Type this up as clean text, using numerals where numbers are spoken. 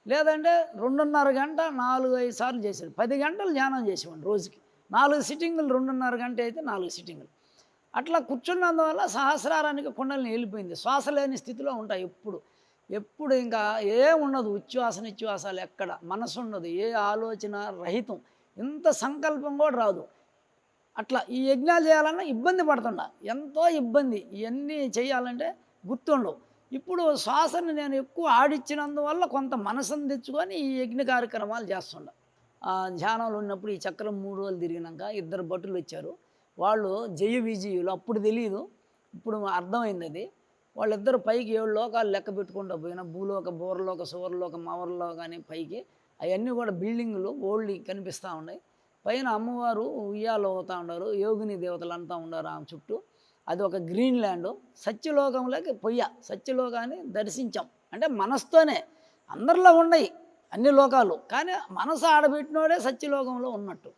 లేదంటే 2:30 గంట 4, 5 సార్లు చేసేది. 10 గంటలు ధ్యానం చేసేవాడిని రోజుకి. 4 సిట్టింగులు 2:30 గంట అయితే 4 సిట్టింగులు. అట్లా కూర్చున్నందువల్ల సహస్రారానికి కుండలిని వెళ్ళిపోయింది. శ్వాస లేని స్థితిలో ఉంటా ఎప్పుడు. ఎప్పుడు ఇంకా ఏముండదు. ఉచ్ఛ్వాస, నిశ్వాసాలు ఎక్కడ. మనసుండదు. ఏ ఆలోచన రహితం. ఇంత సంకల్పం కూడా రాదు. అట్లా ఈ యజ్ఞాలు చేయాలన్నా ఇబ్బంది పడుతుండా. ఎంతో ఇబ్బంది. ఇయన్నీ చేయాలంటే గుర్తుండవు. ఇప్పుడు శ్వాసని నేను ఎక్కువ ఆడిచ్చినందువల్ల కొంత మనసుని తెచ్చుకొని ఈ యజ్ఞ కార్యక్రమాలు చేస్తుండా. ధ్యానంలో ఉన్నప్పుడు ఈ చక్రం 3 రోజులు తిరిగినాక ఇద్దరు భటులొచ్చారు. వాళ్ళు జయ విజయులు. అప్పుడు తెలీదు. ఇప్పుడు అర్థమైందది. వాళ్ళిద్దరూ పైకి 7 లోకాలు లెక్క పెట్టుకుంటూ పోయిన భూలోక, బూరలోక, సువర్లోక, మవర్లోక అని పైకి అవన్నీ కూడా బిల్డింగులు ఓల్డ్‌వి కనిపిస్తా ఉన్నాయి. పైన అమ్మవారు ఉయ్యాల ఊగుతా ఉండారు. యోగిని దేవతలంతా ఉండారు ఆమె చుట్టూ. అది ఒక గ్రీన్ ల్యాండు. సత్యలోకంలోకి పొయ్య. సత్యలోకాన్ని దర్శించాం. అంటే మనసుతోనే. అందరిలో ఉండయి అన్ని లోకాలు. కానీ మనసు ఆడబెట్టినోడే సత్యలోకంలో ఉన్నట్టు.